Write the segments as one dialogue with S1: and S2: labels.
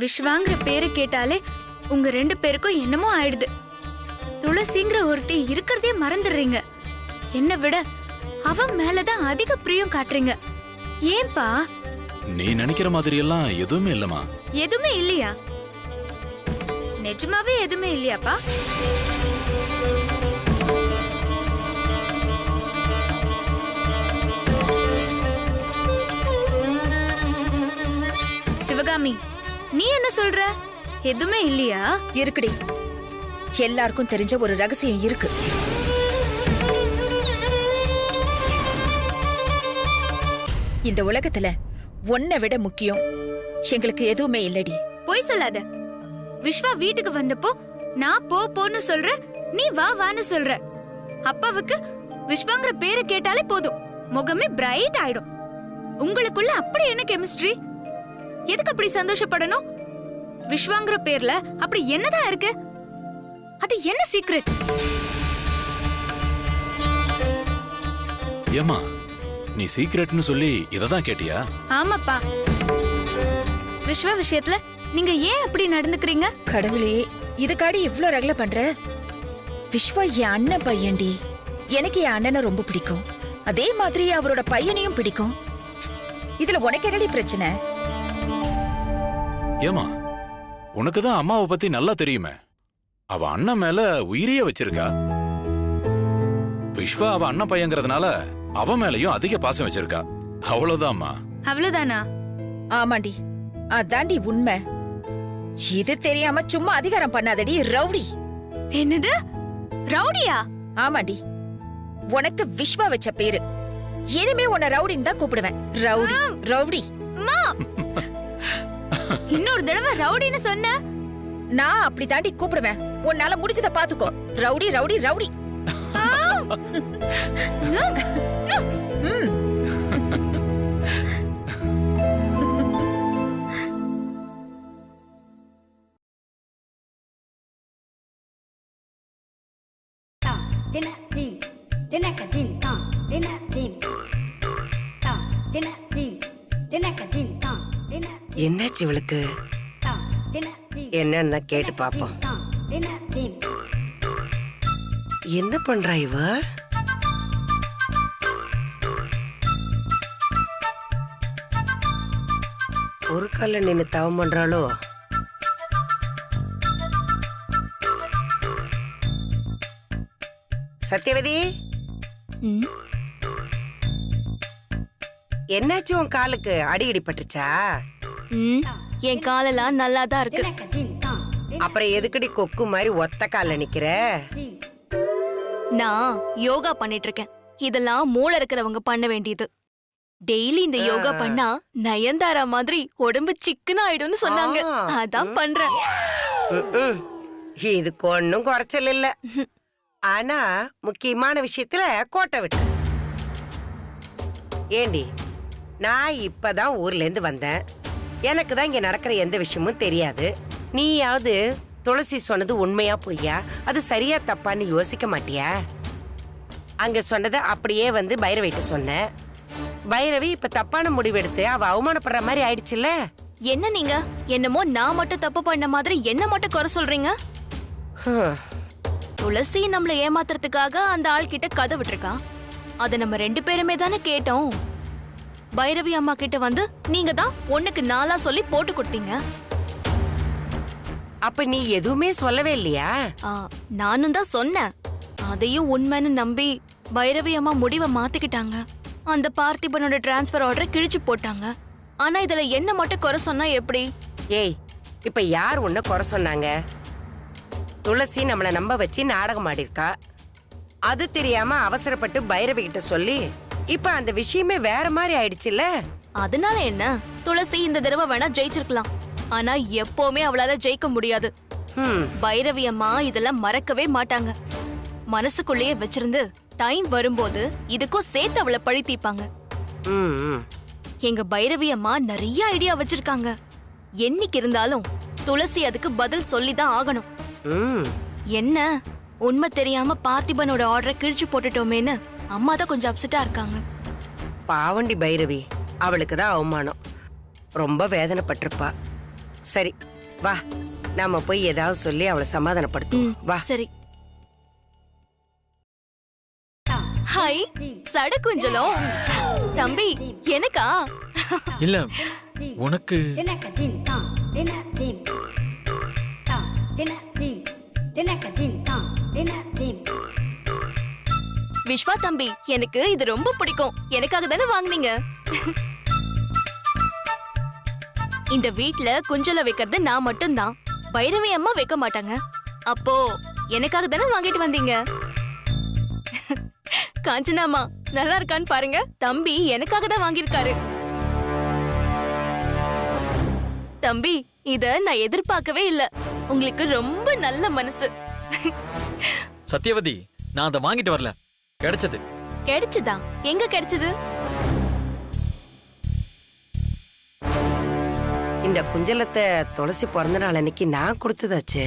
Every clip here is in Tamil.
S1: விஸ்வாங்கிற பேரு கேட்டாலே உங்க 2 பேருக்கும் என்னமோ ஆயிடுது. துளசிங்கிற ஒருத்தி இருக்கிறதே மறந்துடுறீங்க. என்ன விட அவன் மேலதான் அதிக பிரியம் காட்டுறீங்க. ஏன்பா?
S2: நீ நினைக்கிற மாதிரி எல்லாம் எதுவுமே இல்லம்மா.
S1: எதுவுமே இல்லையா? நிஜமாவே எதுவுமே இல்லையாப்பா? சிவகாமி, நீ என்ன சொல்ற? எதுவுமே இல்லையா?
S3: இருக்குடி. எல்லாருக்கும் தெரிஞ்ச ஒரு ரகசியம் இருக்கு. இந்த உலகத்துல உன்னை விட முக்கியம் எங்களுக்கு எதுவுமே இல்லடி.
S1: போய் சொல்லாத. விஸ்வா வீட்டுக்கு வந்தப்போ நான் போன்னு சொல்ற, நீ வா வான்னு சொல்ற. அப்பாவுக்கு விஸ்வாங்கிற பேரை கேட்டாலே போதும், முகமே பிரைட் ஆயிடும். உங்களுக்குள்ள அப்படி என்ன கெமிஸ்ட்ரி? எதுக்கு அப்படி சந்தோஷப்படணும்? விஸ்வாங்கிற பேர்ல அப்படி என்னதான் இருக்கு? அது என்ன சீக்ரெட்?
S2: ஏமா நீ சீக்ரெட்னு சொல்லி இததான் கேட்டியா?
S1: ஆமாப்பா. விஸ்வா விஷயத்துல நீங்க ஏன் அப்படி நடந்துக்கிறீங்க?
S3: கடவுளே, இதுக்காடி இவ்ளோ ரகல பண்ற? விஸ்வா என் அண்ணன் பையன்டி. எனக்கு என் அண்ணனை ரொம்ப பிடிக்கும். அதே மாதிரி அவரோட பையனையும் பிடிக்கும். இதுல உனக்கு என்னடி பிரச்சனை?
S2: ஏமா உனக்குதான் அம்மாவை பத்தி நல்லா தெரியுமே. அவ அண்ணன் மேல உயிரியே வச்சிருக்கா. விஸ்வா அவ அண்ணன் பையங்கிறதுனால அவ மேலயும் அதிக பாசம் வச்சிருக்கா. அவ்வளவுதான்மா.
S1: அவ்வளவுதானா?
S3: ஆமாண்டி, அதாண்டி உண்மை. இது தெரியாம சும்மா அதிகாரம் பண்ணாதடி ரவுடி.
S1: என்னது ரவுடியா?
S3: ஆமாண்டி, உனக்கு விஸ்வா வச்ச பேரு. இனிமே உன்னை ரவுடின்னு தான் கூப்பிடுவேன். Rowdy rowdy.
S1: இன்னொரு தடவை ரவுடின்னு சொன்ன
S3: நான் அப்படி தாண்டி கூப்பிடுவேன். உன்னால முடிஞ்சத பாத்துக்கோ. Rowdy rowdy rowdy.
S4: என்னாச்சு இவளுக்கு? என்னன்னு கேட்டு பாப்போம். என்ன பண்றா இவ? ஒரு கால நின்னு தவம் பண்றாளோ? சத்யவதி, என்னாச்சு உன் காலுக்கு? அடி பட்டுச்சா?
S1: என் காலெல்லாம் நல்லா தான் இருக்கு.
S4: அப்புறம் எதுக்கடி கொக்கு மாதிரி ஒத்த கால நிக்கிற?
S5: நான் யோகா பண்ணிட்டு இருக்கேன். இதெல்லாம் மூளை இருக்கிறவங்க பண்ண வேண்டியது. டெய்லி இந்த யோகா பண்ணா நயன்தாரா மாதிரி உடம்பு சிக்கனா ஆயிடும்னு சொன்னாங்க. அதான் பண்றேன்.
S4: இதுக்கு ஒன்னும் குறைச்சல் இல்ல. ஆனா முக்கியமான விஷயத்துல கோட்டை விட்டு. ஏண்டி, நான் இப்பதான் ஊர்ல இருந்து வந்தேன். எனக்கு தான் இங்க நடக்கிற எந்த விஷயமும் தெரியாது. நீயாவது துளசி சொன்னது உண்மையா பொய்யா, அது சரியா தப்பான்னு யோசிக்க மாட்டியா? அங்க சொன்னதை அப்படியே வந்து பைரவிட்ட சொன்ன. பைரவி இப்ப தப்பான முடிவெடுத்து அவ அவமானப்படுற மாதிரி ஆயிடுச்சுல்ல.
S5: என்ன நீங்க என்னமோ நான் மட்டும் தப்பு பண்ண மாதிரி என்ன மட்டும் குறை சொல்றீங்க? துளசி நம்மள ஏமாத்துறதுக்காக அந்த ஆள் கிட்ட கதை விட்டுருக்கா. அத நம்ம 2 பேருமே தானே கேட்டோம். பைரவி அம்மா கிட்ட வந்து நீங்க தான் 1க்கு 4 சொல்லி போட்டு கொடுத்தீங்க.
S4: அப்ப நீ எதுவுமே சொல்லவே இல்லையா?
S5: நானும் தான் சொன்னேன். அதையும் உண்மைன்னு நம்பி பைரவி அம்மா முடிவை மாத்திக்கிட்டாங்க. அந்த பார்த்திபனோட டிரான்ஸ்பர் ஆர்டரை கிழிச்சு போட்டாங்க. ஆனா இதுல என்ன மட்டும் குறை சொன்னா எப்படி?
S4: ஏய், இப்ப யார் உன்ன குறை சொன்னாங்க? துளசி நம்மள நம்ப வச்சு நாடகம் ஆடிருக்கா. அது தெரியாம அவசரப்பட்டு பைரவி கிட்ட சொல்லி இப்ப அந்த விஷயமே வேற மாதிரி ஆயிடுச்சுல்ல.
S5: அதனால என்ன? துளசி இந்த தடவை வேணா ஜெயிச்சிருக்கலாம். ஆனா எப்பவுமே அவளால ஜெயிக்க முடியாது. பைரவி அம்மா இதெல்லாம் மறக்கவே மாட்டாங்க. மனசுக்குள்ளேயே வச்சிருந்து டைம் வரும்போது இதுக்கும் சேர்த்து அவளை பழி தீப்பாங்க. எங்க பைரவி அம்மா நிறைய ஐடியா வச்சிருக்காங்க. என்னைக்கு இருந்தாலும் துளசி அதுக்கு பதில் சொல்லிதான் ஆகணும். என்ன உண்மை தெரியாம பார்த்திபனோட ஆர்டரை கிழிச்சு போட்டுட்டோமேன்னு அம்மா தான் கொஞ்சம் அப்செட்டா இருக்காங்க.
S4: பாவண்டி பைரவி, அவளுக்கு தான் அவமானம். ரொம்ப வேதனைப்பட்டிருப்பா. சரி வா, நாம போய் ஏதாவது சொல்லி அவளை சமாதானப்படுத்துவோம். வா.
S5: சரி. ஹாய் சடகுஞ்சலம். தம்பி எனக்கா?
S6: இல்ல உனக்கு.
S5: விஸ்வா தம்பி, எனக்கு இது ரொம்ப பிடிக்கும். எனக்காக தானே வாங்குனீங்க? இந்த வீட்ல குஞ்சல வைக்கிறது நான் மட்டும்தான். பைரவி அம்மா வைக்க மாட்டாங்க. அப்போ எனக்காக தானே வாங்கிட்டு வந்தீங்க. காஞ்சனாமா நல்லா இருக்கான்னு பாருங்க. தம்பி எனக்காக தான் வாங்கியிருக்காரு. தம்பி, இத நான் எதிர்பார்க்கவே இல்ல. உங்களுக்கு ரொம்ப நல்ல மனசு.
S6: சத்யவதி, நான் அதை வாங்கிட்டு வரல, கிடைச்சது.
S5: கிடைச்சதா? எங்க கிடைச்சது?
S4: இந்த குஞ்சலத்தை துளசி பிறந்த நாள் அன்னைக்கு நான் கொடுத்ததாச்சே.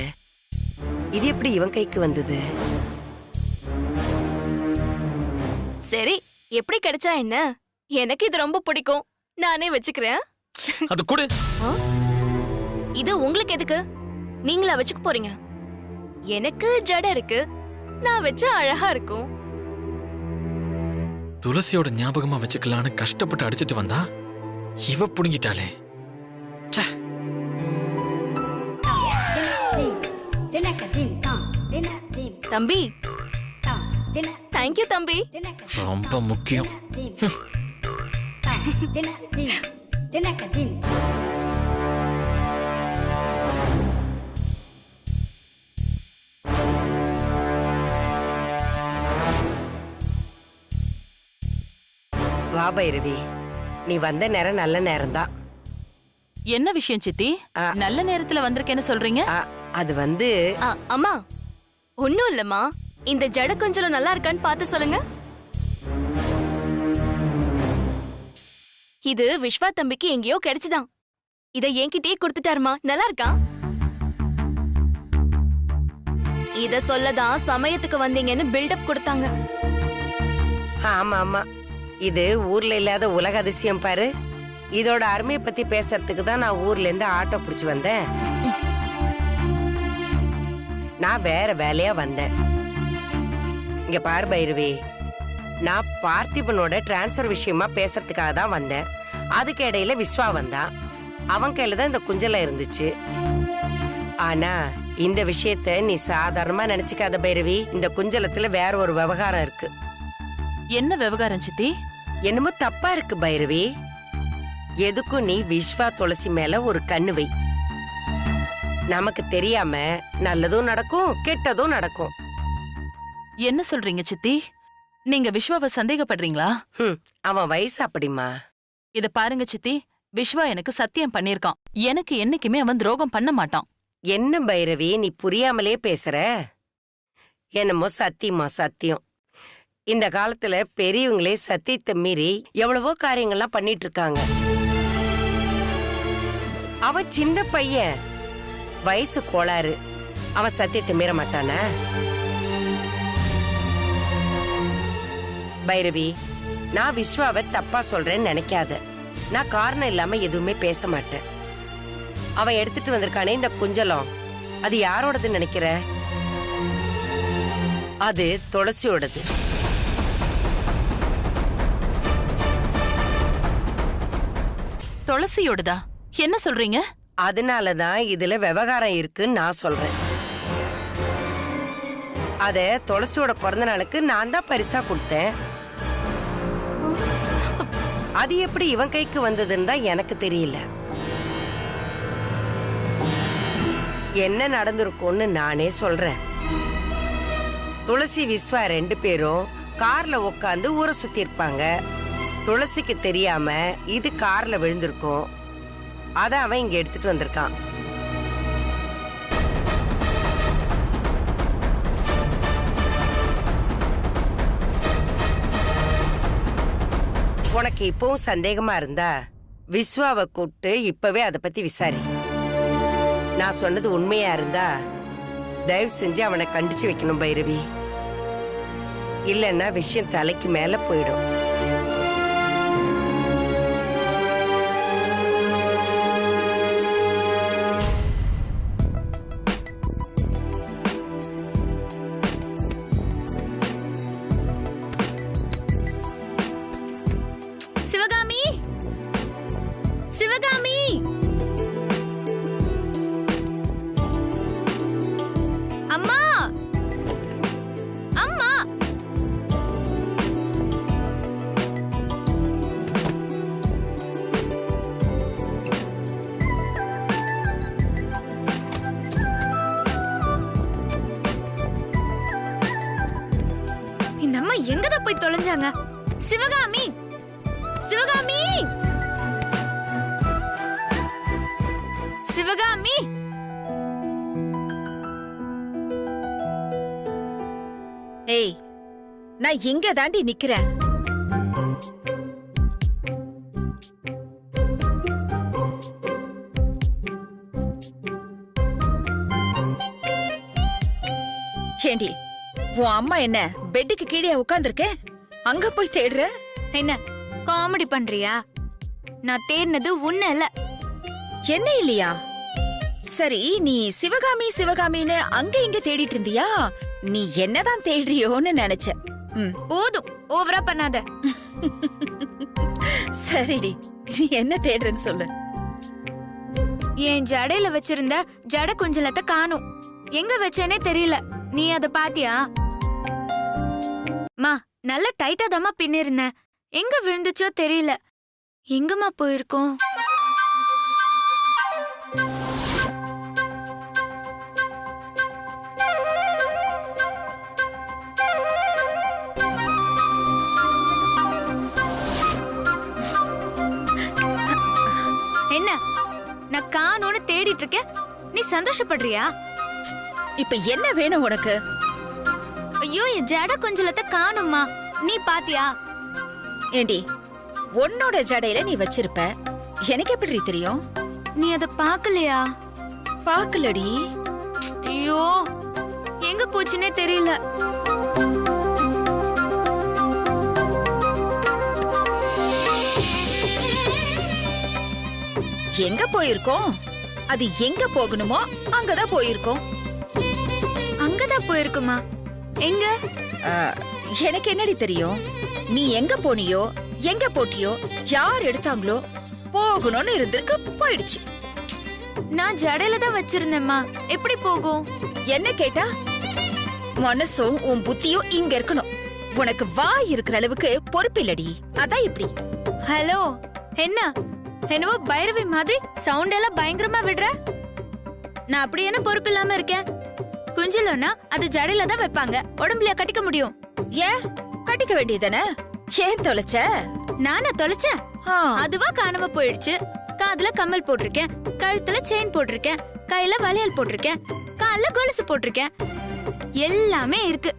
S4: இது எப்படி இவன் கைக்கு வந்தது?
S5: சரி, எப்படி கிடைச்சா என்ன? எனக்கு இது ரொம்ப பிடிக்கும். நானே வச்சுக்கிறேன்.
S6: அது கொடு.
S5: இது உங்களுக்கு எதுக்கு? நீங்களா வச்சுக்க போறீங்க? எனக்கு ஜட இருக்கு, நான் வச்சா அழகா இருக்கும்.
S6: துளசியோட ஞாபகமா வச்சுக்கலான்னு கஷ்டப்பட்டு அடிச்சிட்டு வந்தா இவ புடுங்கிட்டாளே.
S5: தம்பி, தேங்க்யூ தம்பி.
S6: ரொம்ப முக்கியம்.
S4: வா பைரவி, நீ வந்த நேரம் நல்ல நேரம்தான்.
S7: என்ன விஷயம் சித்தி? நல்ல நேரத்துல வந்திருக்கேன்னு சொல்றீங்க?
S4: அது வந்து
S5: அம்மா, ஒண்ணும் இல்லம்மா. இந்த ஜட கொஞ்சம் நல்லா இருக்கான்னு பார்த்து சொல்லுங்க. இது விஸ்வா தம்பிக்கு எங்கேயோ கிடைச்சுதான். இத என்கிட்டயே கொடுத்துட்டாருமா. நல்லா இருக்கா? இத சொல்லதான் சமயத்துக்கு வந்தீங்கன்னு பில்டப் கொடுத்தாங்க.
S4: ஆமா ஆமா, இது ஊர்ல இல்லாத உலக அதிசயம் பாரு. இதோட அருமையை பத்தி பேசுறதுக்கு தான் நான் ஊர்ல இருந்து ஆட்டோ புடிச்சு வந்தேன். நான் வேற வேலையா வந்தேன். இங்க பாரு பைரவி, நான் பார்த்திபனோட டிரான்ஸ்பர் விஷயமா பேசுறதுக்காக தான் வந்தேன். அதுக்கு இடையில விஸ்வா வந்தான். அவன் கையில தான் இந்த குஞ்சல இருந்துச்சு. ஆனா இந்த விஷயத்த நீ சாதாரணமா நினைச்சுக்காத பைரவி. இந்த குஞ்சலத்துல வேற ஒரு விவகாரம் இருக்கு.
S7: என்ன விவகாரம் சித்தி?
S4: என்னமோ தப்பா இருக்கு பைரவி. எதுக்கும் நீ விஸ்வா துளசி மேல ஒரு கண்ணு வை. நமக்கு தெரியாம நல்லதும் நடக்கும், கெட்டதும் நடக்கும்.
S7: என்ன சொல்றீங்க சித்தி? நீங்க விஸ்வாவை சந்தேகப்படுறீங்களா?
S4: அவன் வயசு அப்படிமா.
S7: இத பாருங்க சித்தி, விஸ்வா எனக்கு சத்தியம் பண்ணிருக்கான். எனக்கு என்னைக்குமே அவன் துரோகம் பண்ண மாட்டான்.
S4: என்ன பைரவி, நீ புரியாமலே பேசுற? என்னமோ சத்தியமா சத்தியம். இந்த காலத்துல பெரியவங்களே சத்தியத்தை மீறி எவ்வளவோ காரியங்கள்லாம் பண்ணிட்டு இருக்காங்க. அவன் சின்ன பையன், வயசு கோளாறு. அவன் சத்தியத்தை மீற மாட்டானா? பைரவி, நான் விஸ்வாவை தப்பா சொல்றேன்னு நினைக்காத. நான் காரணம் இல்லாம எதுவுமே பேச மாட்டேன். அவன் எடுத்துட்டு வந்திருக்கானே இந்த குஞ்சலம், அது யாரோடதுன்னு நினைக்கிற? அது துளசியோடது.
S7: துளசியோடதா? என்ன சொல்றீங்க?
S4: அதனாலதான் இதுல விவகாரம் இருக்குன்னு நான் சொல்றேன். அத துளசியோட பிறந்த நாளுக்கு நான் தான் பரிசா கொடுத்தேன். அது எப்படி இவன் கைக்கு வந்ததுன்னு தான் எனக்கு தெரியல. என்ன நடந்திருக்கும்னு நானே சொல்றேன். துளசி விஸ்வா 2 பேரும் கார்ல உட்காந்து ஊரை சுத்தி இருப்பாங்க. துளசிக்கு தெரியாம இது கார்ல விழுந்திருக்கும். அத அவன் இங்க எடுத்துட்டு வந்திருக்கான். உனக்கு இப்பவும் சந்தேகமா இருந்தா விஸ்வாவை கூப்பிட்டு இப்பவே அதை பத்தி விசாரி. நான் சொன்னது உண்மையா இருந்தா தயவு செஞ்சு அவனை கண்டிச்சு வைக்கணும் பைரவி. இல்லைன்னா விஷயம் தலைக்கு மேல போயிடும்.
S1: போய் தொலைஞ்சாங்க? சிவகாமி, சிவகாமி, சிவகாமி.
S3: ஏய், நான் இங்க தாண்டி நிக்கிறேன். ஏண்டி, உன் அம்மா என்ன பெட்டுக்கு கீழே உட்கார்ந்திருக்க? அங்க போய் தேடுற?
S1: என்ன காமெடி பண்றியா? நான் தேடினது உன்ன இல்ல.
S3: என்ன இல்லையா? சரி, நீ சிவகாமி சிவகாமின்னு அங்க இங்க தேடிட்டு இருந்தியா? நீ என்னதான் தேடுறியோன்னு நினைச்ச.
S1: போதும், ஓவரா பண்ணாத.
S3: சரிடி, நீ என்ன தேடுறன்னு சொல்லு.
S1: என் ஜடையில வச்சிருந்த ஜட குஞ்சலத்தை காணும். எங்க வச்சேனே தெரியல. நீ அத பாத்தியா? மா, நல்ல டைட்டா தாமா பின்னிருந்தேன். எங்க விழுந்துச்சோ தெரியல. எங்கம்மா போயிருக்கோம்? என்ன, நான் காணோன்னு தேடிட்டு இருக்கேன், நீ சந்தோஷப்படுறியா?
S3: இப்ப என்ன வேணும் உனக்கு?
S1: ஐயோ, என் ஜட குஞ்சலத்தை காணும்மா. நீ பாத்தியா?
S3: ஏண்டி, உன்னோட ஜடையில நீ வச்சிருப்ப, எனக்கு எப்படி தெரியும்?
S1: நீ அத பாக்கலையா?
S3: பாக்கலடி.
S1: ஐயோ, எங்க போச்சுன்னே தெரியல.
S3: எங்க போயிருக்கோம்? அது எங்க போகணுமோ அங்கதான் போயிருக்கோம்.
S1: அங்கதான் போயிருக்குமா? எங்க?
S3: எனக்கு என்னடி தெரியும்? நீ எங்க போனியோ, எங்க போட்டியோ, யார் எடுத்தாங்களோ, போகணும்னு இருந்திருக்கு, போயிடுச்சு.
S1: நான் ஜடையில தான் வச்சிருந்தேம்மா. எப்படி போகும்?
S3: என்ன கேட்டா? மனசும் உன் புத்தியும் இங்க இருக்கணும். உனக்கு வாய் இருக்கிற அளவுக்கு பொறுப்பு இல்லடி, அதான் இப்படி.
S1: ஹலோ, என்ன என்னவோ பைரவி மாதிரி சவுண்ட் எல்லாம் பயங்கரமா விடுற? நான் அப்படி என்ன பொறுப்பு இல்லாம இருக்கேன்? குஞ்சலன்னா அது ஜடையில தான் வைப்பாங்க, உடம்புல கட்டிக்க முடியும்.
S3: ஏன் கட்டிக்க வேண்டியதானே? ஏன் தொலைச்ச?
S1: நானா தொலைச்சேன்? அதுவா காணாம போயிடுச்சு. காதுல கம்மல் போட்டிருக்கேன், கழுத்துல செயின் போட்டிருக்கேன், கையில வளையல் போட்டிருக்கேன், கால்ல கொலுசு போட்டிருக்கேன், எல்லாமே இருக்கு.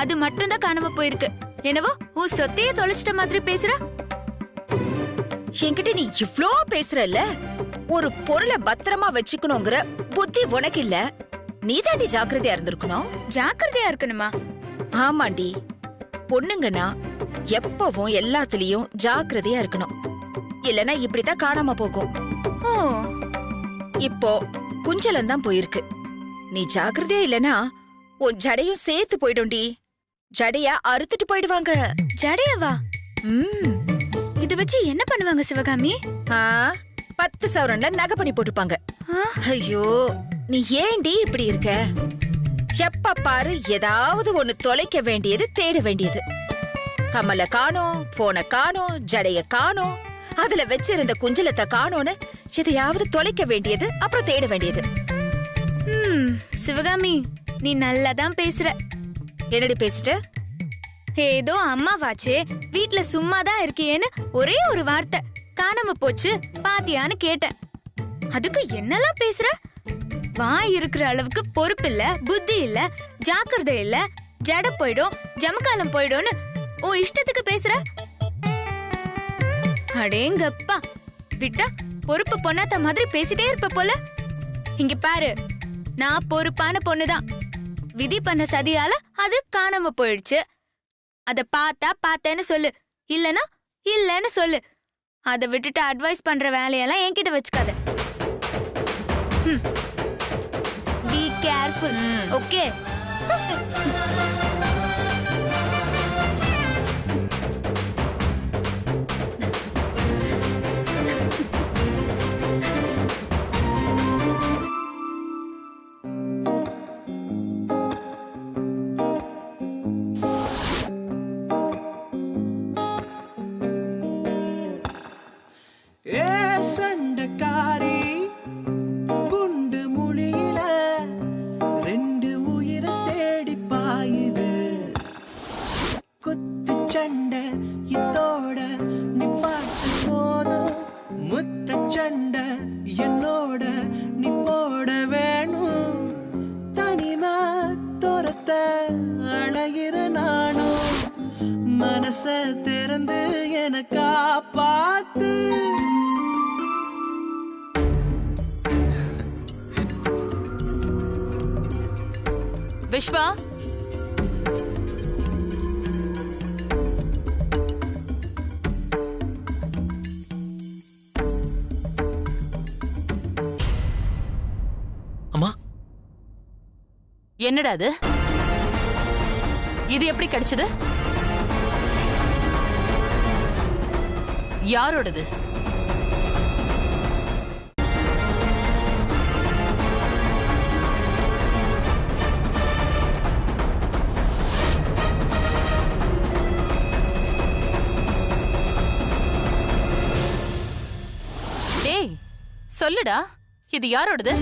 S1: அது மட்டும் தான் காணாம போயிருக்கு. என்னவோ உன் சொத்தையே தொலைச்சிட்ட மாதிரி பேசுற.
S3: என்கிட்ட நீ இவ்ளோ பேசுறல்ல, ஒரு பொருளை பத்திரமா வச்சுக்கணுங்கிற புத்தி உனக்கு இல்ல. நீ தாண்டி ஜாக்கிரதையா இருந்திருக்கணும்.
S1: ஜாக்கிரதையா இருக்கணுமா?
S3: ஆமாண்டி, பொண்ணுங்கன்னா எப்பவும் எல்லாத்துலயும் ஜாக்கிரதையா இருக்கணும். இல்லனா இப்படிதான் காணாம போகும்.
S1: ஓ,
S3: இப்போ குஞ்சலம் தான் போயிருக்கு. நீ ஜாக்கிரதையா இல்லனா உன் ஜடையும் சேர்த்து போயிடும்டி. ஜடையா அறுத்துட்டு போயிடுவாங்க.
S1: ஜடையவா? இத வச்சு என்ன பண்ணுவாங்க சிவகாமி?
S3: 10 சவரன்ல நகை பண்ணி போட்டுப்பாங்க. ஐயோ, நீ ஏண்டி இப்படி இருக்க? எப்ப பாரு ஏதாவது ஒண்ணு தொலைக்க வேண்டியது, தேட வேண்டியது. கமல காணோம், போன காணோம், ஜடைய காணோம், அதுல வச்சிருந்த குஞ்சலத்தை காணோன்னு எதையாவது தொலைக்க வேண்டியது, அப்புறம் தேட வேண்டியது.
S1: சிவகாமி, நீ நல்லாதான் பேசுற.
S3: என்னடி பேசிட்ட?
S1: ஏதோ அம்மாவாச்சு, வீட்ல சும்மாதான் இருக்கியேன்னு ஒரே ஒரு வார்த்தை காணாம போச்சு பாத்தியான்னு கேட்டேன். அதுக்கு என்னெல்லாம் பேசுற? வாய் இருக்கிற அளவுக்கு பொறுப்பு இல்ல, புத்தி இல்ல, ஜாக்கிரதை இல்ல, ஜட போயிடும், ஜமக்காலம் போயிடும்னு உன் இஷ்டத்துக்கு பேசுற. அடேங்கப்பா, விட்டா பொறுப்பு பொண்ணாத்த மாதிரி பேசிட்டே இருப்ப போல. இங்க பாரு, நான் பொறுப்பான பொண்ணுதான். விதி பண்ண சதியால அது காணாம போயிடுச்சு. அத பார்த்தா பார்த்தேன்னு சொல்லு, இல்லனா இல்லன்னு சொல்லு. அத விட்டுட்டு அட்வைஸ் பண்ற வேலையெல்லாம் என்கிட்ட வச்சுக்காத. Be careful, okay?
S8: சண்டக்காரி குண்டு மொழியில 2 உயிரை தேடி பாயுது. மனச திறந்து என காப்பாத்து.
S7: விஸ்வா,
S6: அம்மா,
S7: என்னடா அது? இது எப்படி கிடைச்சது? யாரோடது? டேய், சொல்லுடா, இது யாரோடது?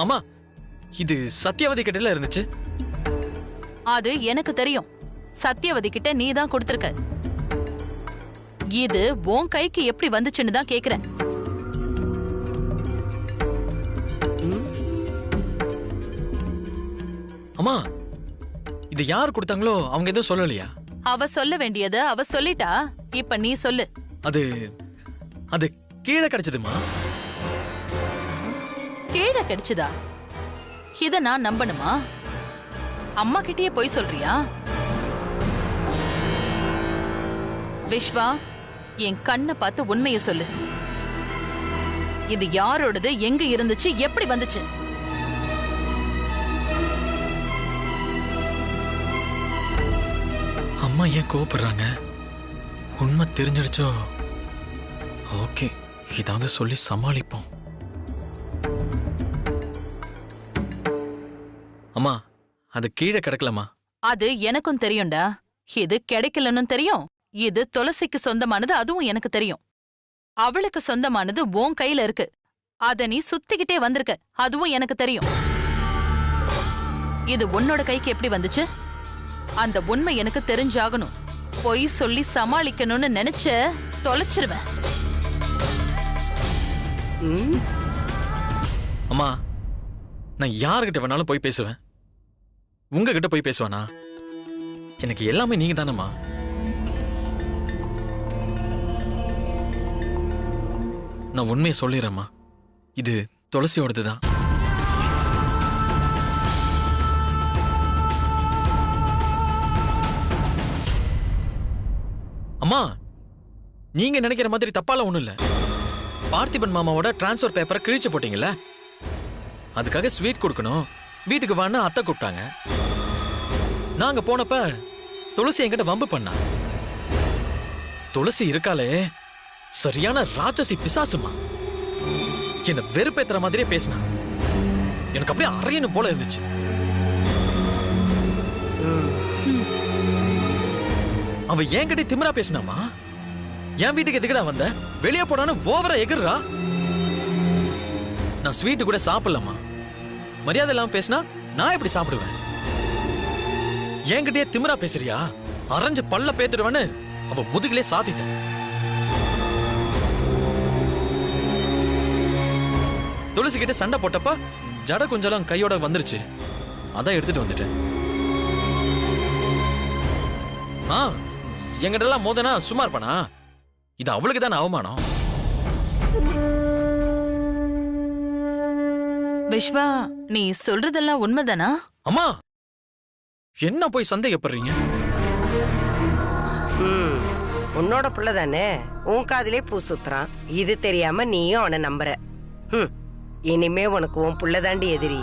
S6: அம்மா, இது சத்யவதி கிட்டல இருந்துச்சு.
S7: அது எனக்கு தெரியும். சத்யவதி கிட்ட நீ தான் கொடுத்திருக்க. இது உன் கைக்கு எப்படி வந்துச்சுன்னு தான் கேக்குறேன்.
S6: அம்மா, இது யார் கொடுத்தாங்களோ அவங்க எதுவும் சொல்லலையா?
S7: அவ சொல்ல வேண்டியது அவ சொல்லிட்டா. இப்ப நீ சொல்லு.
S6: அது அது கீழே கிடைச்சதுமா.
S7: கீழே கிடைச்சதா? இத நான் நம்பணுமா? அம்மா கிட்டயே போய் சொல்றியா? விஸ்வா, என் கண்ணை பார்த்து உண்மையை சொல்லு. இது யாரோடது, எங்க இருந்துச்சு, எப்படி வந்துச்சு?
S6: அம்மா ஏன் கோபப்படுறாங்க? உண்மை தெரிஞ்சிடுச்சோ? ஓகே, இதாவது சொல்லி சமாளிப்போம். அம்மா, அது கீழே கிடக்கலமா.
S7: அது எனக்கும் தெரியும்டா. இது கிடைக்கலன்னு தெரியும். இது துளசிக்கு சொந்தமானது, அதுவும் எனக்கு தெரியும். அவளுக்கு சொந்தமானது உன் கையில இருக்கு. அத நீ சுத்திக்கிட்டே வந்திருக்க, அதுவும் எனக்கு தெரியும். இது உன்னோட கைக்கு எப்படி வந்துச்சு? அந்த உண்மை எனக்கு தெரிஞ்சாகணும். பொய் சொல்லி சமாளிக்கணும்னு நினைச்ச தொலைச்சிருவேன்.
S6: அம்மா, நான் யாருக்கிட்ட வேணாலும் போய் பேசுவேன். உங்ககிட்ட போய் பேசுவானா? எனக்கு எல்லாமே நீங்க தானம்மா. நான் உண்மையை சொல்லிடுறேம்மா. இது துளசியோடது தான். அம்மா, நீங்க நினைக்கிற மாதிரி தப்பால ஒண்ணும் இல்ல. பார்த்திபன் மாமாவோட டிரான்ஸ்ஃபர் பேப்பரை கிழிச்சு போட்டீங்கல்ல, அதுக்காக ஸ்வீட் கொடுக்கணும், வீட்டுக்கு வான்னு அத்தை கூப்பிட்டாங்க. நாங்க போனப்ப துளசி என்கிட்ட வம்பு பண்ணா. துளசி இருக்காளே, சரியான ராட்சசி பிசாசுமா. என்ன வெறுப்பேத்துற மாதிரியே பேசினா. எனக்கு அப்படியே அறையணும் போல இருந்துச்சு. அவ என்கிட்ட திமிரா பேசினாமா. என் வீட்டுக்கு எதுக்குடா வந்த, வெளியே போடான்னு ஓவரா எகிர்றா. நான் ஸ்வீட்டு கூட சாப்பிடலாமா. மரியாதை இல்லாம பேசினா நான் எப்படி சாப்பிடுவேன்? என்கிட்டயே திமிரா பேசுறியா, அரைஞ்சு பல்ல பேத்துடுவேன்னு அவ முதுகிலே சாத்திட்டேன். துளசி கிட்ட சண்டை போட்டப்ப ஜட கொஞ்சம் கையோட வந்துருச்சு, அதான் எடுத்துட்டு வந்துட்டேன். எங்கிட்ட எல்லாம் மோதனா சும்மா இருப்பானா? இது அவளுக்கு தானே அவமானம்.
S7: விஸ்வா, நீ சொல்றதெல்லாம் உண்மைதானா?
S6: அம்மா, என்ன போய் சந்தேகப்படுறீங்க?
S4: உன்னோட பிள்ளை தானே, உன் காதிலே பூ சுத்துறான். இது தெரியாம நீயும் அவனை நம்புற. இனிமே உனக்கு உன் பிள்ளை தாண்டி எதிரி.